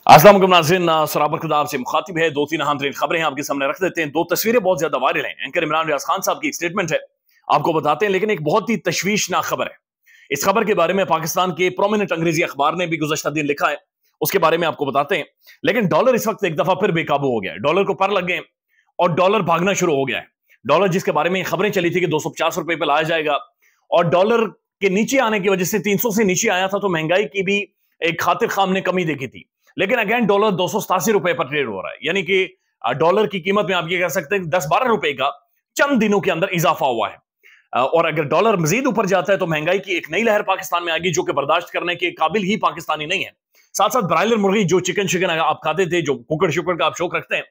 अस्सलाम वालेकुम नाज़रीन, सराबर खुदाब से मुखातिब है। दो तीन अहम तरीन खबरें आपके सामने रख देते हैं। दो तस्वीरें बहुत ज्यादा वायरल हैं। एंकर इमरान रियाज खान साहब की एक स्टेटमेंट है, आपको बताते हैं, लेकिन एक बहुत ही तशवीशनाक खबर है। इस खबर के बारे में पाकिस्तान के प्रोमिनेंट अंग्रेजी अखबार ने भी गुज़श्ता दिन लिखा है, उसके बारे में आपको बताते हैं। लेकिन डॉलर इस वक्त एक दफा फिर बेकाबू हो गया है। डॉलर को पर लग गए और डॉलर भागना शुरू हो गया है। डॉलर जिसके बारे में खबरें चली थी कि 250 रुपए पे लाया जाएगा, और डॉलर के नीचे आने की वजह से 300 से नीचे आया था, तो महंगाई की भी एक खातिर खाम ने कमी देखी थी। लेकिन अगेन डॉलर 287 रुपए पर ट्रेड हो रहा है, यानी कि डॉलर की कीमत में आप ये कह सकते हैं 10-12 रुपए का चंद दिनों के अंदर इजाफा हुआ है। और अगर डॉलर मजीद ऊपर जाता है तो महंगाई की एक नई लहर पाकिस्तान में आएगी, जो कि बर्दाश्त करने के काबिल ही पाकिस्तानी नहीं है। साथ साथ ब्रायलर मुर्गी, जो चिकन आप खाते थे, जो कुकड़ शुकड़ का आप शौक रखते हैं,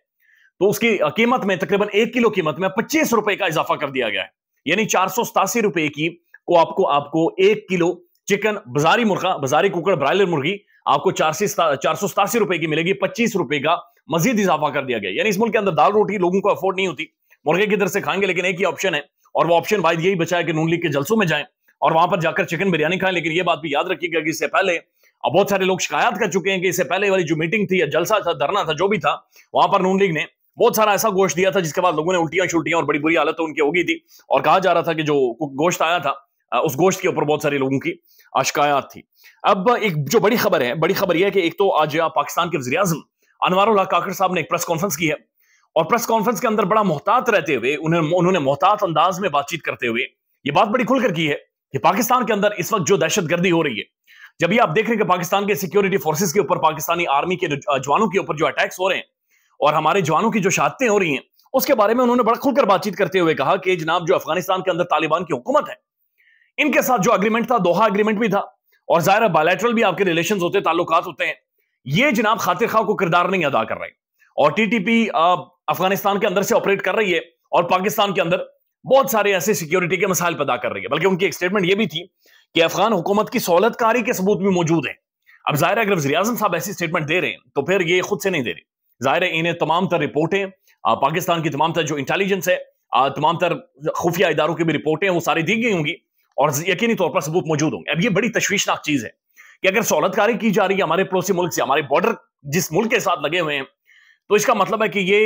तो उसकी कीमत में तकरीबन 1 किलो कीमत में 25 रुपए का इजाफा कर दिया गया है। यानी 487 रुपए की को आपको 1 किलो चिकन, बाजारी मुर्गा, बाजारी कुकड़, ब्रायलर मुर्गी आपको 487 रुपए की मिलेगी। 25 रुपए का मजीद इजाफा कर दिया गया। यानी इस मुल्क के अंदर दाल रोटी लोगों को अफोर्ड नहीं होती, मुर्गे किधर से खाएंगे, लेकिन एक ही ऑप्शन है, और वो ऑप्शन भाई यही बचा है कि नून लीग के जलसों में जाएं और वहां पर जाकर चिकन बिरयानी खाएं। लेकिन ये बात भी याद रखिएगा कि इससे पहले बहुत सारे लोग शिकायत कर चुके हैं कि इससे पहले वाली जो मीटिंग थी या जलसा था, धरना था, जो भी था, वहां पर नून लीग ने बहुत सारा ऐसा गोश्त दिया था जिसके बाद लोगों ने उल्टियां शुल्टियां और बड़ी बुरी हालत उनकी हो गई थी। और कहा जा रहा था कि जो गोश्त आया था उस गोश्त के ऊपर बहुत सारे लोगों की शिकायत थी। अब एक जो बड़ी खबर है, बड़ी खबर यह है कि एक तो आज पाकिस्तान के वज़ीर आज़म अनवारुल्लाह काकड़ साहब ने एक प्रेस कॉन्फ्रेंस की है, और प्रेस कॉन्फ्रेंस के अंदर बड़ा मोहतात रहते हुए उन्होंने मोहतात अंदाज में बातचीत करते हुए ये बात बड़ी खुलकर की है कि पाकिस्तान के अंदर इस वक्त जो दहशतगर्दी हो रही है, जब ये आप देख रहे हैं कि पाकिस्तान के सिक्योरिटी फोर्सेस के ऊपर, पाकिस्तानी आर्मी के जवानों के ऊपर जो अटैक्स हो रहे हैं और हमारे जवानों की जो शहादतें हो रही हैं, उसके बारे में उन्होंने बड़ा खुलकर बातचीत करते हुए कहा कि जनाब, जो अफगानिस्तान के अंदर तालिबान की हुकूमत है, इनके साथ जो एग्रीमेंट था, दोहा एग्रीमेंट भी था, और जाहिर बायलैटरल भी आपके रिलेशंस होते हैं, ताल्लुकात होते हैं, ये जनाब खातिर खा को किरदार नहीं अदा कर रहे। और टीटीपी अफगानिस्तान के अंदर से ऑपरेट कर रही है और पाकिस्तान के अंदर बहुत सारे ऐसे सिक्योरिटी के मसाइल पैदा कर रही है। बल्कि उनकी एक स्टेटमेंट ये भी थी कि अफगान हुकूमत की सहूलतकारी के सबूत भी मौजूद है। अब जाहिर है अगर वज़ीर आज़म साहब ऐसी स्टेटमेंट दे रहे हैं तो फिर ये खुद से नहीं दे रहे, जाहिर है इन्हें तमाम तर रिपोर्टें, पाकिस्तान की तमाम तर जो इंटेलिजेंस है, तमाम तर खुफिया इदारों की भी रिपोर्टें वो सारी दी गई होंगी और यकीनी तौर पर सबूत मौजूद होंगे। अब ये बड़ी तशवीशनाक चीज है कि अगर सहूलतकारी की जा रही है हमारे पड़ोसी मुल्क से, हमारे बॉर्डर जिस मुल्क के साथ लगे हुए हैं, तो इसका मतलब है कि ये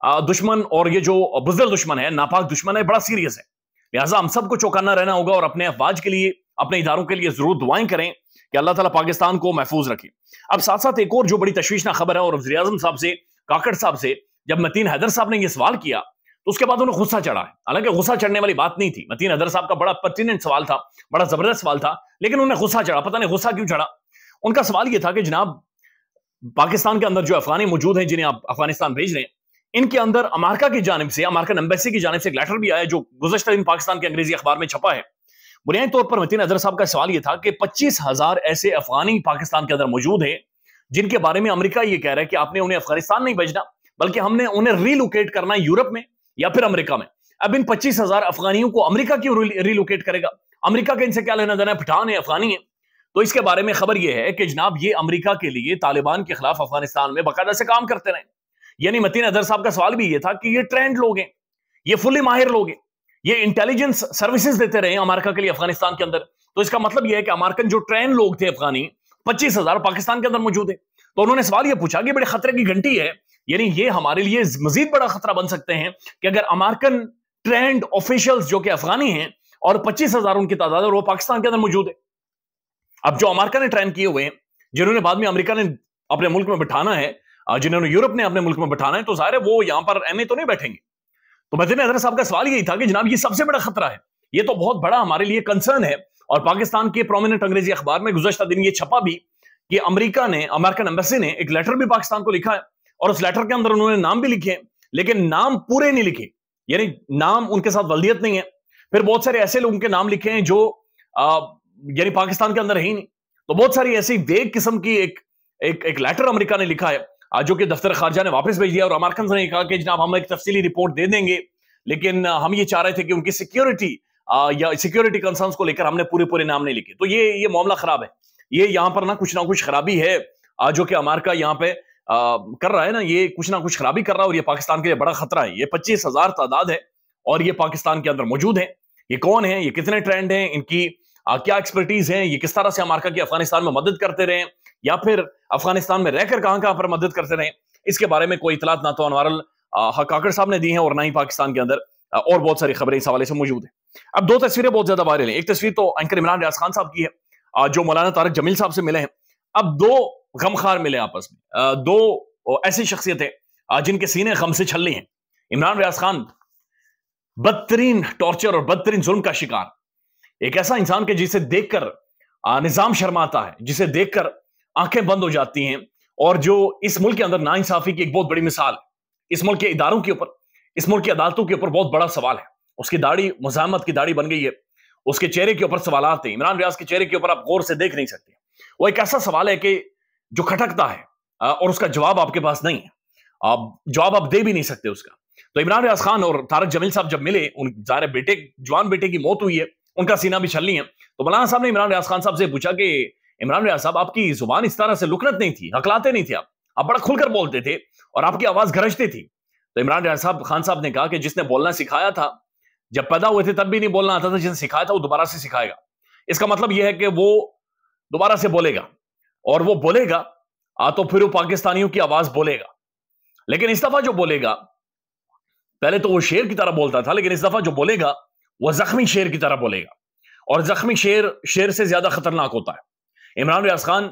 दुश्मन, और ये जो बुज़दिल दुश्मन है, नापाक दुश्मन है, बड़ा सीरियस है। लिहाजा हम सबको चौकन्ना रहना होगा और अपने अफवाज के लिए, अपने इदारों के लिए जरूर दुआएं करें कि अल्लाह ताला पाकिस्तान को महफूज रखे। अब साथ साथ एक और जो बड़ी तशवीशनाक खबर है, और वज़ीर आज़म साहब से, काकड़ साहब से जब मतीन हैदर साहब ने यह सवाल किया तो उसके बाद उन्हें गुस्सा चढ़ा है। हालांकि गुस्सा चढ़ने वाली बात नहीं थी, मतीन हैदर साहब का बड़ा पर्टिनेंट सवाल था, बड़ा जबरदस्त सवाल था, लेकिन उन्हें गुस्सा चढ़ा। पता नहीं गुस्सा क्यों चढ़ा। उनका सवाल यह था कि जनाब, पाकिस्तान के अंदर जो अफगानी मौजूद हैं, जिन्हें आप अफगानिस्तान भेज रहे हैं, इनके अंदर अमेरिका की जानिब से, अमेरिकन एम्बेसी की जानिब से एक लेटर भी आया, जो गुज़श्ता दिन पाकिस्तान के अंग्रेजी अखबार में छपा है। बुनियादी तौर पर मतीन हैदर साहब का सवाल यह था कि 25,000 ऐसे अफगानी पाकिस्तान के अंदर मौजूद हैं जिनके बारे में अमेरिका ये कह रहा है कि आपने उन्हें अफगानिस्तान नहीं भेजना, बल्कि हमने उन्हें रीलोकेट करना है यूरोप में या फिर अमेरिका में। अब इन 25,000 अफगानियों को अमेरिका क्यों रीलोकेट करेगा? अमेरिका के इनसे क्या लेना देना है? पठान है, अफगानी है। तो इसके बारे में खबर यह है कि जनाब, ये अमेरिका के लिए तालिबान के खिलाफ अफगानिस्तान में बाकायदा से काम करते रहे। यानी मतीन हैदर साहब का सवाल भी ये था कि ये ट्रेंड लोग हैं, ये फुली माहिर लोग हैं, ये इंटेलिजेंस सर्विसेज देते रहे अमेरिका के लिए अफगानिस्तान के अंदर। तो इसका मतलब यह है कि अमेरिकन जो ट्रेन लोग थे अफगानी, 25,000 पाकिस्तान के अंदर मौजूद है। तो उन्होंने सवाल यह पूछा कि बड़े खतरे की घंटी है, यानी ये हमारे लिए मजीद बड़ा खतरा बन सकते हैं कि अगर अमेरिकन ट्रेंड ऑफिशियल्स जो कि अफगानी हैं और 25,000 उनकी तादाद है, वो पाकिस्तान के अंदर मौजूद है। अब जो अमेरिका ने ट्रेन किए हुए हैं, जिन्होंने बाद में अमेरिका ने अपने मुल्क में बिठाना है, जिन्होंने यूरोप ने अपने मुल्क में बिठाना है, तो जाहिर है वो यहां पर एमए तो नहीं बैठेंगे। तो मतीन हैदर साहब का सवाल यही था कि जनाब, ये सबसे बड़ा खतरा है, ये तो बहुत बड़ा हमारे लिए कंसर्न है। और पाकिस्तान के प्रोमिनेंट अंग्रेजी अखबार में गुज़श्ता दिन ये छपा भी कि अमेरिका ने, अमेरिकन एम्बेसी ने एक लेटर भी पाकिस्तान को लिखा है, और उस लेटर के अंदर उन्होंने नाम भी लिखे, लेकिन नाम पूरे नहीं लिखे, यानी नाम उनके साथ वल्दियत नहीं है। फिर बहुत सारे ऐसे लोगों के नाम लिखे हैं जो यानी पाकिस्तान के अंदर है ही नहीं। तो बहुत सारी ऐसी वेग किस्म की एक लेटर अमेरिका ने लिखा है, जो कि दफ्तर खारजा ने वापस भेज दिया, और अमेरिकन ने कहा कि जनाब, हम एक तफसीली रिपोर्ट दे देंगे, लेकिन हम ये चाह रहे थे कि उनकी सिक्योरिटी या सिक्योरिटी कंसर्न्स को लेकर हमने पूरे नाम नहीं लिखे। तो ये मामला खराब है, ये यहां पर ना कुछ खराबी है, जो कि अमेरिका यहां पे कर रहा है ना, ये कुछ ना कुछ खराबी कर रहा है, और ये पाकिस्तान के लिए बड़ा खतरा है। ये 25,000 तादाद है और ये पाकिस्तान के अंदर मौजूद है। ये कौन है, ये कितने ट्रेंड हैं, इनकी क्या एक्सपर्टीज है, ये किस तरह से अमेरिका की अफगानिस्तान में मदद करते रहे, یا پھر افغانستان میں رہ کر کہاں کہاں پر مدد کرتے رہے، اس کے بارے میں کوئی اطلاعات نہ تو انوار الحق کاکڑ صاحب نے دی ہیں اور نہ ہی پاکستان کے اندر اور بہت ساری خبریں اس حوالے سے موجود ہیں۔ اب دو تصویریں بہت زیادہ وائرل ہیں، ایک تصویر تو اینکر عمران ریاض خان صاحب کی ہے جو مولانا طارق جمیل صاحب سے ملے ہیں۔ اب دو غمخوار ملے آپس میں، دو ایسی شخصیتیں جن کے سینے غم سے چھلے ہیں۔ عمران ریاض خان بدترین ٹارچر اور بدترین ظلم کا شکار، ایک ایسا انسان کہ جسے دیکھ کر نظام شرماتا ہے، جسے دیکھ کر آنکھیں بند ہو جاتی ہیں، اور جو اس ملک کے اندر ناانصافی کی ایک بہت بڑی مثال ہے۔ اس ملک کے اداروں کے اوپر، اس ملک کی عدالتوں کے اوپر بہت بڑا سوال ہے۔ اس کی داڑھی مزاحمت کی داڑھی بن گئی ہے، اس کے چہرے کے اوپر سوالات ہیں۔ عمران ریاض کے چہرے کے اوپر آپ غور سے دیکھ نہیں سکتے، وہ ایک ایسا سوال ہے کہ جو کھٹکتا ہے اور اس کا جواب آپ کے پاس نہیں ہے، جواب آپ دے بھی نہیں سکتے اس کا۔ تو عمران ریاض خان اور طارق جمیل صاحب جب ملے، ان ظاہر بیٹے جوان بیٹے کی موت ہوئی ہے، ان کا سینہ بھی چھلنی ہے، تو مولانا صاحب نے عمران ریاض خان صاحب سے پوچھا کہ عمران ریاض صاحب آپ کی زبان اس طرح سے لکنت نہیں تھی، ہکلاتے نہیں تھے، آپ بڑا کھل کر بولتے تھے اور آپ کی آواز گرجتی تھی۔ تو عمران ریاض صاحب خان صاحب نے کہا کہ جس نے بولنا سکھایا تھا جب پیدا ہوئے تھے تب بھی نہیں بولنا آتا تھا، جس نے سکھایا تھا وہ دوبارہ سے سکھائے گا۔ اس کا مطلب یہ ہے کہ وہ دوبارہ سے بولے گا، اور وہ بولے گا تو پھر وہ پاکستانیوں کی آواز بولے گا۔ لیکن اس دفعہ جو بولے گا، پہلے تو وہ شیر کی طرح بولتا تھا، لیکن اس دفعہ جو بولے گا وہ زخمی شیر کی طرح بولے گا، اور زخمی شیر سے زیادہ خطرناک ہوتا ہے۔ عمران ریاض خان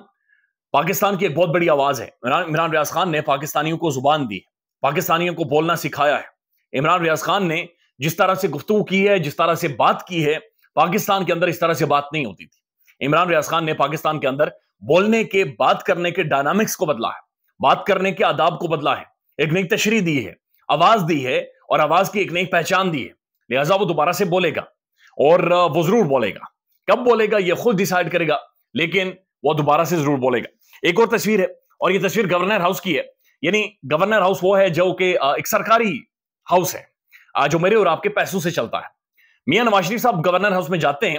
پاکستان کی ایک بہت بڑی آواز ہے۔ عمران ریاض خان نے پاکستانیوں کو زبان دی، پاکستانیوں کو بولنا سکھایا ہے۔ عمران ریاض خان نے جس طرح سے گفتگو کی ہے، جس طرح سے بات کی ہے، پاکستان کے اندر اس طرح سے بات نہیں ہوتی تھی۔ عمران ریاض خان نے پاکستان کے اندر بولنے کے، بات کرنے کے ڈائنامکس کو بدلا ہے، بات کرنے کے آداب کو بدلا ہے، ایک نئی تشریح دی ہے، آواز دی ہے، اور آواز کی ایک نئی پہچان دی ہے۔ لہٰذا وہ دوبارہ سے بولے گا، اور وہ ضرور بولے گا۔ کب بولے گا یہ خود ڈیسائیڈ کرے گا، لیکن وہ دوبارہ سے ضرور بولے گا۔ ایک اور تصویر ہے، اور یہ تصویر گورنر ہاؤس کی ہے۔ یعنی گورنر ہاؤس وہ ہے جو کہ ایک سرکاری ہاؤس ہے جو میرے اور آپ کے پیسوں سے چلتا ہے۔ میاں نواز شریف صاحب گورنر ہاؤس میں جاتے ہیں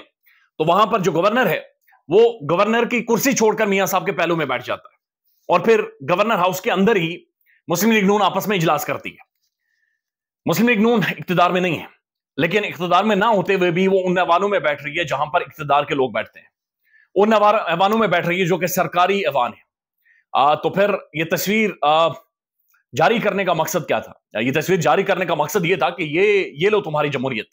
تو وہاں پر جو گورنر ہے وہ گورنر کی کرسی چھوڑ کر میاں صاحب کے پہلو میں بیٹھ جاتا ہے، اور پھر گورنر ہاؤس کے اندر ہی مسلم لیگ نون آپس میں اجلاس کرتی ہے۔ مسلم لیگ نون اقتدار میں نہیں ہے، لیکن اقتدار میں نہ ہوتے ہوئے بھی وہ ان ایوانوں میں بیٹھ رہی ہے جہاں پر اقتدار کے لوگ بیٹھتے ہیں، ان ایوانوں میں بیٹھ رہی ہے جو کہ سرکاری ایوان ہے۔ تو پھر یہ تصویر جاری کرنے کا مقصد کیا تھا؟ یہ تصویر جاری کرنے کا مقصد یہ تھا کہ یہ لو تمہاری جمہوریت،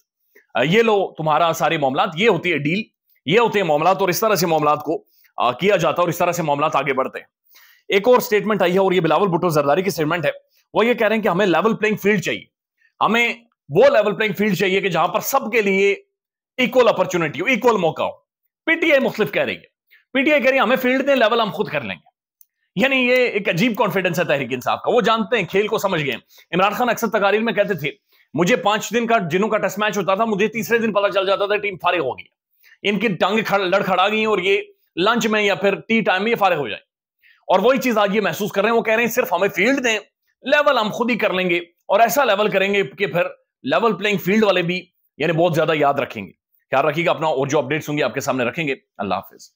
یہ لو تمہارا سارے معاملات، یہ ہوتی ہے ڈیل، یہ ہوتے ہیں معاملات، اور اس طرح سے معاملات کو کیا جاتا ہے، اور اس طرح سے معاملات آگے بڑھتے ہیں۔ ایک اور سٹیٹمنٹ آئی ہے، اور یہ بلاول بھٹو زرداری کی سٹیٹمنٹ ہے۔ وہ یہ کہہ رہے ہیں کہ ہمیں لیول پلینگ فیلڈ چاہیے، ہمیں وہ لیول پلینگ فیلڈ چاہیے کہ جہاں پر سب کے لیے ایکول اپرچونٹی ہو، ایکول موقع ہو۔ پی ٹی آئی مختلف کہہ رہی ہے، پی ٹی آئی کہہ رہی ہے ہمیں فیلڈ دیں، لیول ہم خود کر لیں گے۔ یعنی یہ ایک عجیب کانفیڈنس ہے تحریک انصاف کا، وہ جانتے ہیں، کھیل کو سمجھ گئے۔ عمران خان اکثر تقاریر میں کہتے تھے مجھے 5 دن کا جنوں کا ٹیسٹ میچ ہوتا تھا، مجھے تیسرے دن پتا چل جاتا تھا ٹیم فارغ ہو گئی، ان کی ٹانگیں لڑکھڑا گئی ہیں، اور یہ لنچ میں یا پھر ٹی ٹائم میں یہ فارغ ہو جائے۔ اور وہی چیز آج یہ محسوس کر رہے ہیں، وہ کہہ رہے ہیں صرف ہمیں فیلڈ دیں، لیول ہم خود ہی کر لیں گے، اور ایسا لیول کریں گے کہ پھر لیول پلینگ فیلڈ والے بھی یعنی بہت زیادہ یاد رکھیں گے۔ خیال رکھیے گا اپنا، اور جو اپڈیٹس ہوں گے آپ کے سامنے رکھیں گے۔ اللہ حافظ۔